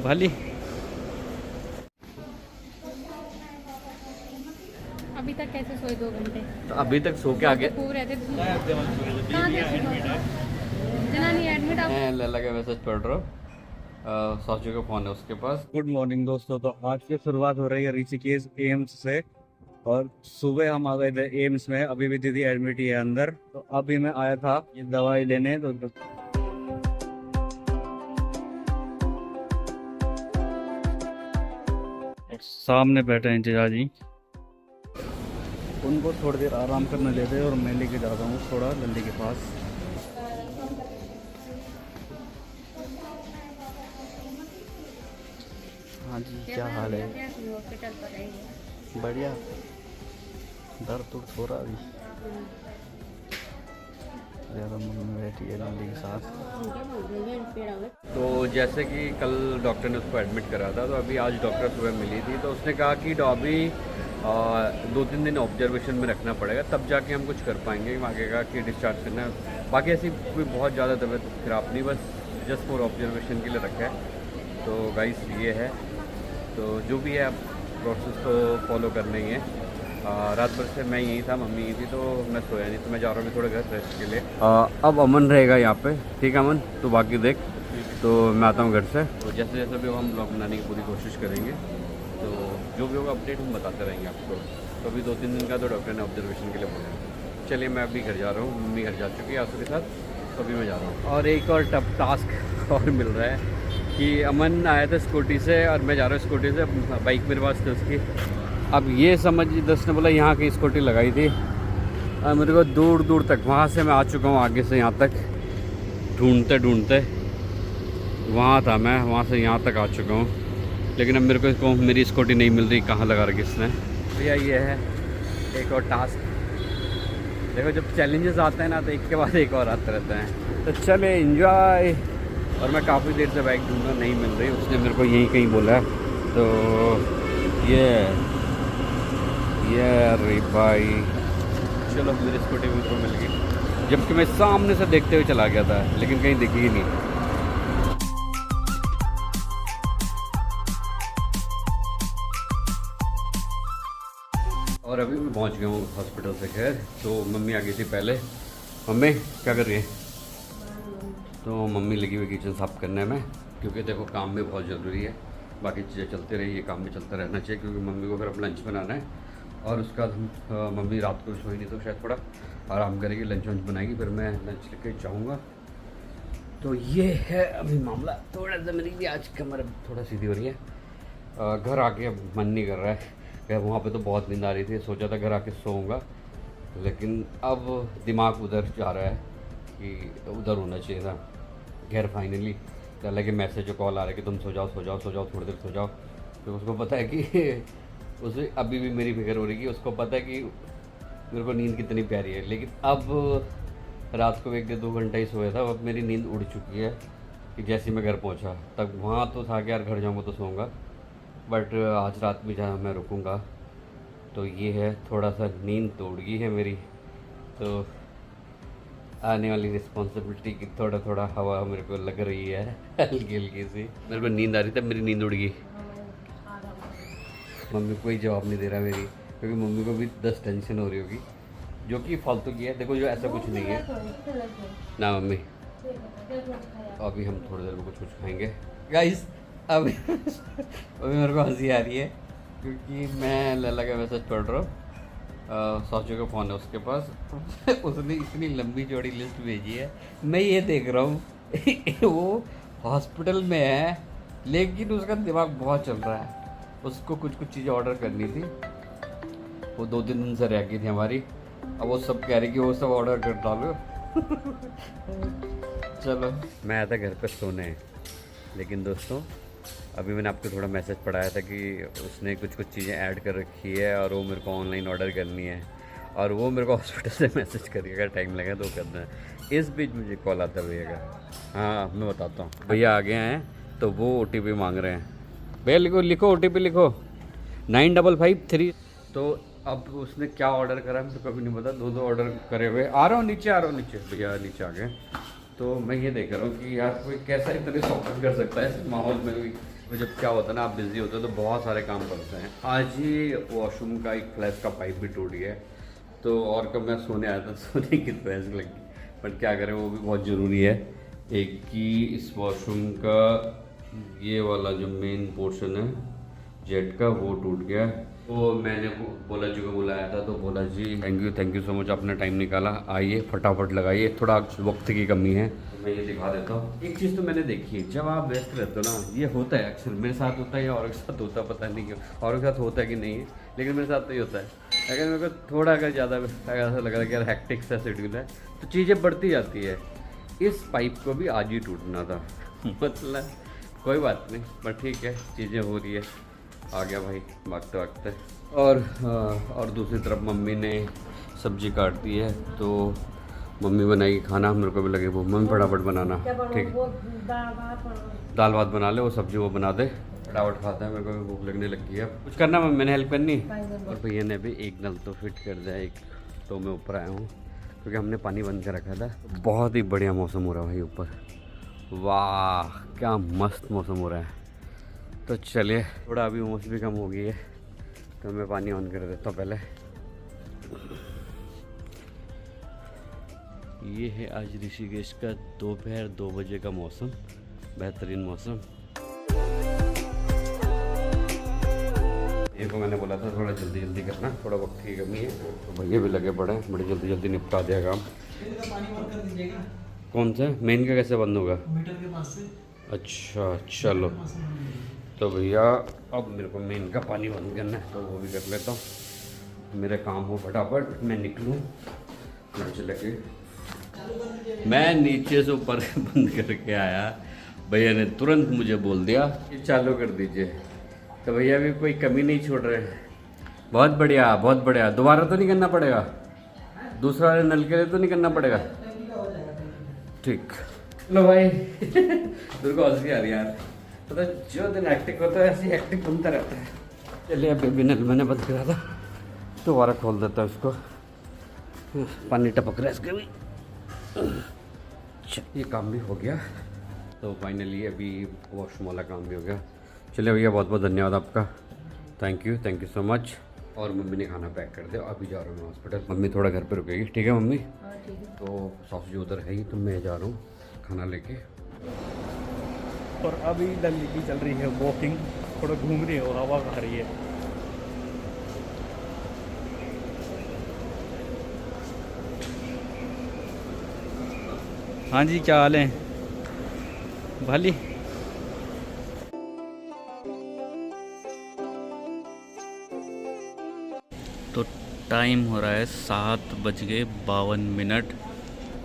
भली अभी तक कैसे सोए 2 घंटे? तो अभी तक सो के आगे जनानी एडमिट आप मैं लला का मैसेज पढ़ रहा हूँ। साचू का फोन है उसके पास। गुड मॉर्निंग दोस्तों। तो आज की शुरुआत हो रही है ऋषिकेश एम्स से। और सुबह हम आ गए थे एम्स में, अभी भी दीदी एडमिट ही है अंदर। तो अभी मैं आया था ये दवाई लेने। तो सामने बैठे हैं जीजा जी, उनको थोड़ी देर आराम करने देते हैं और मैं लेके जाता हूँ थोड़ा लल्ली के पास। हाँ जी, क्या हाल है? हॉस्पिटल पर है। बढ़िया। दर्द उर्द हो रहा अभी ज़्यादा? मम्मी बैठी है लल्ली के साथ। तो जैसे कि कल डॉक्टर ने उसको एडमिट करा था, तो अभी आज डॉक्टर सुबह मिली थी, तो उसने कहा कि अभी 2-3 दिन ऑब्जर्वेशन में रखना पड़ेगा, तब जाके हम कुछ कर पाएंगे आगे का कि डिस्चार्ज करना है। बाकी ऐसी कोई बहुत ज़्यादा तबीयत खराब नहीं, बस जस्ट फॉर ऑब्जर्वेशन के लिए रखा है। तो गाइस ये है, तो जो भी है आप प्रोसेस को फॉलो करना ही है। रात भर से मैं यहीं था, मम्मी यहीं थी, तो मैं सोया नहीं, तो मैं जा रहा हूँ थोड़े घर रेस्ट के लिए। अब अमन रहेगा यहाँ पे, ठीक है अमन? तो बाकी देख, तो मैं आता हूँ घर से। तो जैसे जैसे भी हम ब्लॉग बनाने की पूरी कोशिश करेंगे, तो जो भी होगा अपडेट हम बताते रहेंगे आपको। तो अभी 2-3 दिन का तो डॉक्टर ने ऑब्जर्वेशन के लिए बोला है। चलिए मैं अभी घर जा रहा हूँ, मम्मी घर जा चुकी है आंसू के साथ, तो अभी मैं जा रहा हूँ। और एक और टफ टास्क और मिल रहा है कि अमन आया था स्कूटी से और मैं जा रहा हूँ स्कूटी से, बाइक मेरे पास थी उसकी। अब ये समझ, दस ने बोला यहाँ की स्कूटी लगाई थी, और मेरे को दूर दूर तक, वहाँ से मैं आ चुका हूँ आगे से यहाँ तक ढूंढते ढूंढते। वहाँ था मैं, वहाँ से यहाँ तक आ चुका हूँ, लेकिन अब मेरे को मेरी स्कूटी नहीं मिल रही, कहाँ लगा रखी इसने। भैया ये है एक और टास्क। देखो जब चैलेंजेस आते हैं ना, तो एक के बाद एक और आते रहते हैं। तो चले एंजॉय। और मैं काफ़ी देर से बाइक ढूंढा, नहीं मिल रही, उसने मेरे को यहीं कहीं बोला है। तो ये अरे भाई, चलो मेरी स्कूटी मेरे को मिल गई, जबकि मैं सामने से देखते हुए चला गया था, लेकिन कहीं दिखी ही नहीं। और अभी मैं पहुंच गया हूँ हॉस्पिटल से घर। तो मम्मी आ गई थी पहले। मम्मी क्या कर रही है? तो मम्मी लगी हुई किचन साफ़ करने में, क्योंकि देखो काम भी बहुत ज़रूरी है। बाकी चीज़ें चलते रही, ये काम भी चलता रहना चाहिए, क्योंकि मम्मी को फिर अब लंच बनाना है। और उसका मम्मी रात को सोई नहीं, तो शायद थोड़ा आराम करेगी, लंच वंच बनाएगी, फिर मैं लंच लेके जाऊँगा। तो ये है अभी मामला। थोड़ा सा मेरी भी आज कमर थोड़ा सीधी हो रही है। घर आके अब मन नहीं कर रहा है। वहाँ पे तो बहुत नींद आ रही थी, सोचा था घर आके सोऊंगा, लेकिन अब दिमाग उधर जा रहा है कि उधर होना चाहिए था। खैर फाइनली हालांकि मैसेज और कॉल आ रहा है कि तुम सो जाओ थोड़ी देर सो जाओ। तो उसको पता है कि उसे अभी भी मेरी फिक्र हो रही है, उसको पता है कि मेरे को नींद कितनी प्यारी है। लेकिन अब रात को 1-2 घंटा ही सोया था, अब मेरी नींद उड़ चुकी है कि जैसे मैं घर पहुंचा। तब वहाँ तो था कि यार घर जाऊँगा तो सोऊंगा, बट आज रात भी जहाँ मैं रुकूँगा। तो ये है, थोड़ा सा नींद तो उड़ गई है मेरी। तो आने वाली रिस्पॉन्सिबिलिटी की थोड़ा हवा मेरे को लग रही है, हल्की हल्की सी। मेरे को नींद आ रही थी, मेरी नींद उड़ गई। मम्मी कोई जवाब नहीं दे रहा मेरी, क्योंकि मम्मी को भी 10 टेंशन हो रही होगी, जो कि फालतू की है। देखो जो ऐसा कुछ नहीं है ना मम्मी। अभी हम थोड़ी देर में कुछ खाएंगे गाइस। अभी मेरे को हंसी आ रही है, क्योंकि मैं लला का मैसेज पढ़ रहा हूँ। साचू का फ़ोन है उसके पास। उसने इतनी लंबी चौड़ी लिस्ट भेजी है, मैं ये देख रहा हूँ वो हॉस्पिटल में है, लेकिन उसका दिमाग बहुत चल रहा है। उसको कुछ चीज़ें ऑर्डर करनी थी, वो 2-3 दिन से रह गई थी हमारी। अब वो सब कह रही कि वो सब ऑर्डर कर डालो। चलो मैं आया था घर पे सोने, लेकिन दोस्तों अभी मैंने आपको थोड़ा मैसेज पढ़ाया था कि उसने कुछ चीज़ें ऐड कर रखी है, और वो मेरे को ऑनलाइन ऑर्डर करनी है। और वो मेरे को हॉस्पिटल से मैसेज करिएगा, टाइम लगेगा तो करना है। इस बीच मुझे कॉल आता है भैया का। हाँ मैं बताता हूँ, भैया आ गए हैं, तो वो OTP मांग रहे हैं। भैया लिखो OTP लिखो 9553। तो अब उसने क्या ऑर्डर करा मुझे कभी नहीं पता, 2 ऑर्डर करे हुए। आ रहा हूँ नीचे भैया नीचे आ गए। तो मैं ये देख रहा हूँ कि यार कोई कैसा इतने सॉफ्ट कर सकता है इस माहौल में भी। तो जब क्या होता है ना, आप बिज़ी होते हो तो बहुत सारे काम पड़ते हैं। आज ही वॉशरूम का एक फ्लैश का पाइप भी टूट गया, तो और कब मैं सोने आया था, सोने की फ्लैश लगी, बट क्या करें, वो भी बहुत ज़रूरी है। एक कि इस वॉशरूम का ये वाला जो मेन पोर्शन है जेट का, वो टूट गया। तो मैंने बोला जी को बुलाया था, तो बोला जी थैंक यू सो मच, आपने टाइम निकाला, आइए फटाफट लगाइए, थोड़ा वक्त की कमी है। तो मैं ये दिखा देता हूँ। एक चीज़ तो मैंने देखी है, जब आप व्यस्त रहते हो ना, ये होता है अक्सर, मेरे साथ होता है या और के साथ होता है, पता नहीं क्यों, और के साथ होता है कि नहीं है, लेकिन मेरे साथ तो ये होता है। अगर मेरे को थोड़ा अगर ज़्यादा ऐसा लग रहा है कि यार हेक्टिक सा शेड्यूल है, तो चीज़ें बढ़ती जाती है। इस पाइप को भी आज ही टूटना था मतलब कोई बात नहीं, पर ठीक है, चीज़ें हो रही है, आ गया भाई भागते भागते। और दूसरी तरफ मम्मी ने सब्जी काट दी है, तो मम्मी बनाएगी खाना, मेरे को भी लगे वो मम्मी फटाफट बनाना, ठीक है, दाल भात बना ले, वो सब्जी वो बना दे, फटाफट खाता है, मेरे को भी भूख लगने लगी है। कुछ करना मम्मी, मैंने हेल्प करनी। और भैया ने भी एक नल तो फिट कर दिया, एक तो मैं ऊपर आया हूँ क्योंकि हमने पानी बंद कर रखा था। बहुत ही बढ़िया मौसम हो रहा है भाई ऊपर, वाह क्या मस्त मौसम हो रहा है। तो चलिए, थोड़ा अभी उमस भी कम हो गई है, तो मैं पानी ऑन कर देता हूँ पहले। ये है आज ऋषिकेश का दोपहर 2 बजे का मौसम, बेहतरीन मौसम। इनको मैंने बोला था थोड़ा जल्दी जल्दी करना, थोड़ा वक्त की कमी है, तो भैया भी लगे पड़े हैं, बड़े जल्दी जल्दी निपटा दिया काम। कौन सा मेन का कैसे बंद होगा? मीटर के पास से। अच्छा चलो, तो भैया अब मेरे को मेन का पानी बंद करना है, तो वो भी कर लेता हूँ, मेरा काम हो फटाफट, मैं निकलूँ नीचे लगे। मैं नीचे से ऊपर बंद करके आया, भैया ने तुरंत मुझे बोल दिया कि चालू कर दीजिए, तो भैया भी कोई कमी नहीं छोड़ रहे। बहुत बढ़िया बहुत बढ़िया, दोबारा तो नहीं करना पड़ेगा, दूसरा वाले नल के लिए तो नहीं करना पड़ेगा, ठीक। लो भाई तेरे को हंसी आ रही यार, तो जो दिन एक्टिव होता है ऐसी एक्टिव बनता रहता है। चलिए अब बेबी नल मैंने बंद करा था, दोबारा खोल देता है उसको, पानी टपक रहा है इसके भी। ये काम भी हो गया, तो फाइनली अभी वॉशरूम वाला काम भी हो गया। चलिए भैया बहुत बहुत धन्यवाद आपका, थैंक यू सो मच। और मम्मी ने खाना पैक कर दिया, अभी जा रहा हूँ मैं हॉस्पिटल, मम्मी थोड़ा घर पे रुकेगी, ठीक है मम्मी? तो सासू जी उधर है ही, तो मैं जा रहा हूँ खाना लेके। और अभी दिल्ली की चल रही है वॉकिंग, थोड़ा घूम रही है, हवा खा रही है। हाँ जी, क्या हाल है भाली? तो टाइम हो रहा है 7:52,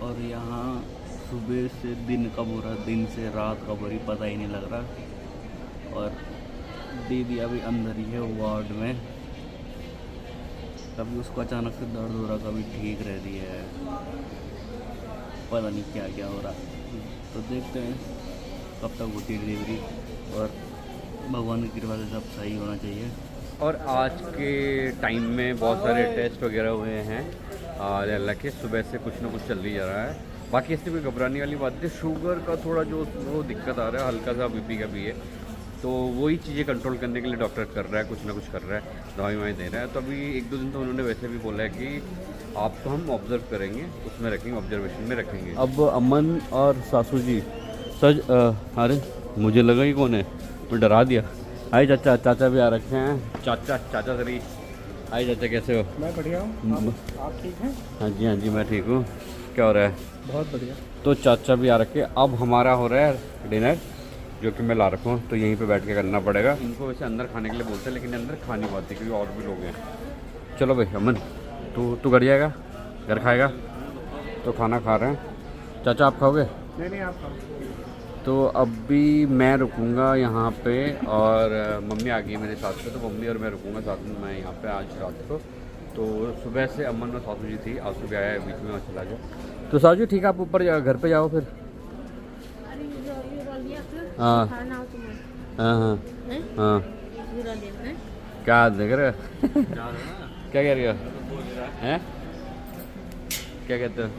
और यहाँ सुबह से दिन कब हो रहा है, दिन से रात कब हो रही पता ही नहीं लग रहा। और दीदी अभी अंदर ही है वार्ड में, कभी उसको अचानक से दर्द हो रहा, कभी ठीक रह रही है, पता नहीं क्या क्या हो रहा। तो देखते हैं कब तक होती है डिलीवरी, और भगवान की कृपा से सब सही होना चाहिए। और आज के टाइम में बहुत सारे टेस्ट वगैरह हुए हैं, और हालांकि सुबह से कुछ ना कुछ चल ही जा रहा है, बाकी इससे कोई घबराने वाली बात नहीं। शुगर का थोड़ा जो वो दिक्कत आ रहा है, हल्का सा बीपी का भी है, तो वही चीज़ें कंट्रोल करने के लिए डॉक्टर कर रहा है, कुछ ना कुछ कर रहा है, दवाई ववाई दे रहा है। तो अभी 1-2 दिन तो उन्होंने वैसे भी बोला है कि आपको हम ऑब्जर्व करेंगे, उसमें रखेंगे, ऑब्जर्वेशन में रखेंगे। अब अमन और सासू जी सच, अरे मुझे लगा ही कौन है, मैं डरा दिया। आए चाचा, चाचा भी आ रखे हैं, चाचा सरी। आए चाचा, कैसे हो? मैं बढ़िया हूँ, आप ठीक हैं? हाँ जी मैं ठीक हूँ। क्या हो रहा है? बहुत बढ़िया। तो चाचा भी आ रखे। अब हमारा हो रहा है डिनर, जो कि मैं ला रखा हूँ, तो यहीं पे बैठ के करना पड़ेगा। इनको वैसे अंदर खाने के लिए बोलते हैं, लेकिन अंदर खा नहीं पाते क्योंकि और भी लोग हैं। चलो भाई अमन, तू घर जाएगा, घर खाएगा, तो खाना खा रहे हैं। चाचा आप खाओगे? नहीं आप खाओ। तो अभी मैं रुकूंगा यहाँ पे, और मम्मी आ गई मेरे साथ पे, तो मम्मी और मैं रुकूंगा साथ में मैं यहाँ पे आज रात को। तो सुबह से अमन और सासू जी थी, आज सुबह आया, बीच में चला गया। तो सासू जी ठीक है, आप ऊपर जाओ, घर पे जाओ फिर। हाँ हाँ हाँ, क्या देख रहे हो? क्या कह रही हो? हैं क्या कहते हो?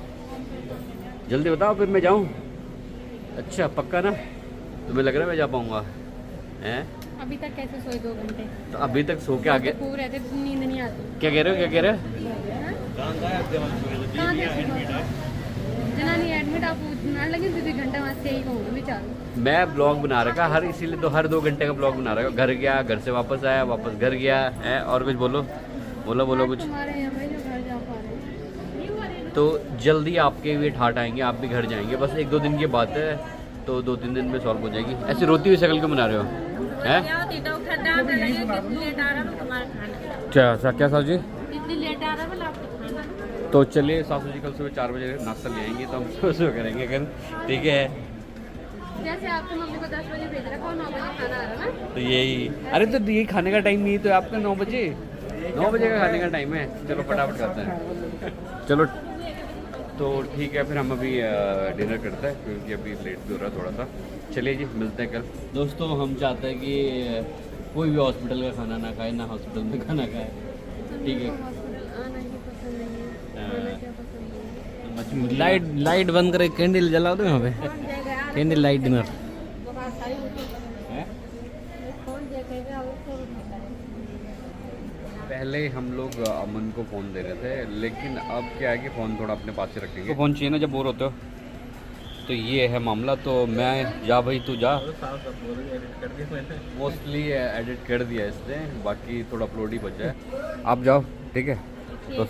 जल्दी बताओ फिर मैं जाऊँ। अच्छा पक्का ना? तुम्हें लग रहा है मैं जा पाऊँगा? हैं? अभी तक कैसे सोए 2 घंटे? तो अभी तक सो के आगे खूब रहते, नींद नहीं आती। क्या कह रहे हो, क्या कह रहे हो? कहाँ जनानी एडमिट आप ना लगे 2 घंटा वहाँ से ही कहूँगी बेचारा। मैं ब्लॉग बना रखा हर, इसीलिए तो हर 2 घंटे का ब्लॉग बना रखा। घर गया, घर से वापस आया, वापस घर गया है। और कुछ बोलो, बोलो कुछ। तुम्हारे यहाँ भाई जो घर जा पा रहे हैं। तो जल्दी आपके भी ठाट आएंगे, आप भी घर जाएंगे। बस 1-2 दिन की बात है, तो 2-3 दिन में सॉल्व हो जाएगी। ऐसे रोती हुई शक्ल क्यों बना रहे हो हैं? अच्छा क्या सासू जी? इतनी लेट आ रहा है खाना। तो चलिए, सासू जी कल सुबह 4 बजे नाश्ता ले आएंगे, तो हम सुबह करेंगे अगर ठीक है। जैसे आपकी मम्मी को 10 बजे भेज रखा, 9 बजे खाना आ रहा है ना। तो यही, अरे तो ये खाने का टाइम नहीं तो आपका 9 बजे का खाने का टाइम है। चलो फटाफट करते हैं। चलो तो ठीक है, फिर हम अभी डिनर करते हैं, क्योंकि अभी लेट भी हो रहा है थोड़ा सा। चलिए जी, मिलते हैं कल। दोस्तों हम चाहते हैं कि कोई भी हॉस्पिटल का खाना ना खाए, ना हॉस्पिटल में खाना खाए, ठीक है। हॉस्पिटल आना ही पसंद नहीं है, खाना क्या पसंद नहीं है। लाइट बंद करे, कैंडल जला दो यहाँ पे, कैंडल लाइट डिनर। हैं? पहले हम लोग अमन को फ़ोन दे रहे थे, लेकिन अब क्या है कि फ़ोन थोड़ा अपने पास से रखेंगे। तो फ़ोन चाहिए ना जब बोर होते हो, तो ये है मामला। तो मैं जा भाई, तू जा। मोस्टली एडिट कर दिया इसने, बाकी थोड़ा अपलोड ही बचा है। आप जाओ, ठीक है। तो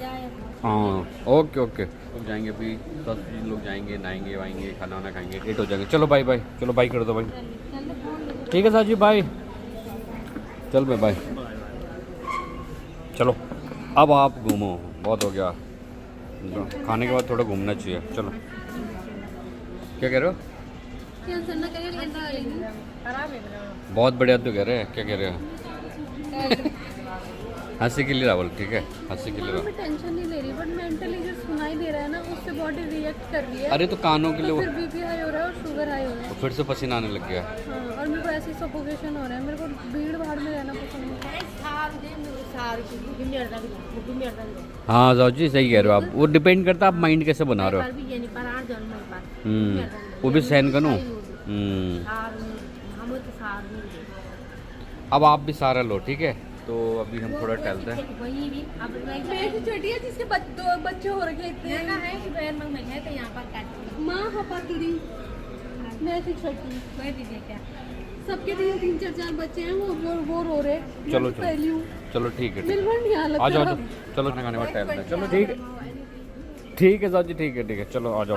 हाँ, ओके लोग जाएंगे अभी, 10 लोग जाएंगे, नहाएंगे वाएंगे, खाना वाना खाएंगे, लेट हो जाएंगे। चलो बाय बाय, चलो बाय कर दो भाई। ठीक है साजी, बाय। चल मैं बाय। चलो अब आप घूमो, बहुत हो गया खाने के बाद, थोड़ा घूमना चाहिए। चलो क्या कह रहे हो? बहुत बढ़िया तो कह रहे हैं, क्या कह रहे हैं? हंसी के लिए रावल, ठीक है, हंसी के लिए रावल। टेंशन नहीं ले रही, बट मेंटली जो सुनाई दे रहा है ना, उससे बॉडी रिएक्ट कर रही है। अरे तो कानों के लिए तो फिर बीपी हाई हो रहा है और शुगर हाई हो रहा है। फिर से पसीना आने लग गया। हाँ, और मेरे को ऐसी सफोकेशन हो रहा है। मेरे को भीड़ भाड़ में रहना पसंद नहीं है। हाँ साहू जी सही कह रहे हो आप, वो डिपेंड करता है आप माइंड कैसे बना रहे हो। वो भी सहन करूँ। अब आप भी सारा लो, ठीक है। तो अभी हम थोड़ा टहलते हैं। छोटी है जिसके 2 बच्चे हो रखे इतने माँ हपातुरी, मैं से छोटी, सबके 3-3, 4-4 बच्चे हैं, वो रो रहे। चलो पहली हूँ। चलो ठीक है, आ जाओ। चलो खाने के बाद टहलते हैं। चलो ठीक है साहू जी, ठीक है, चलो आ जाओ।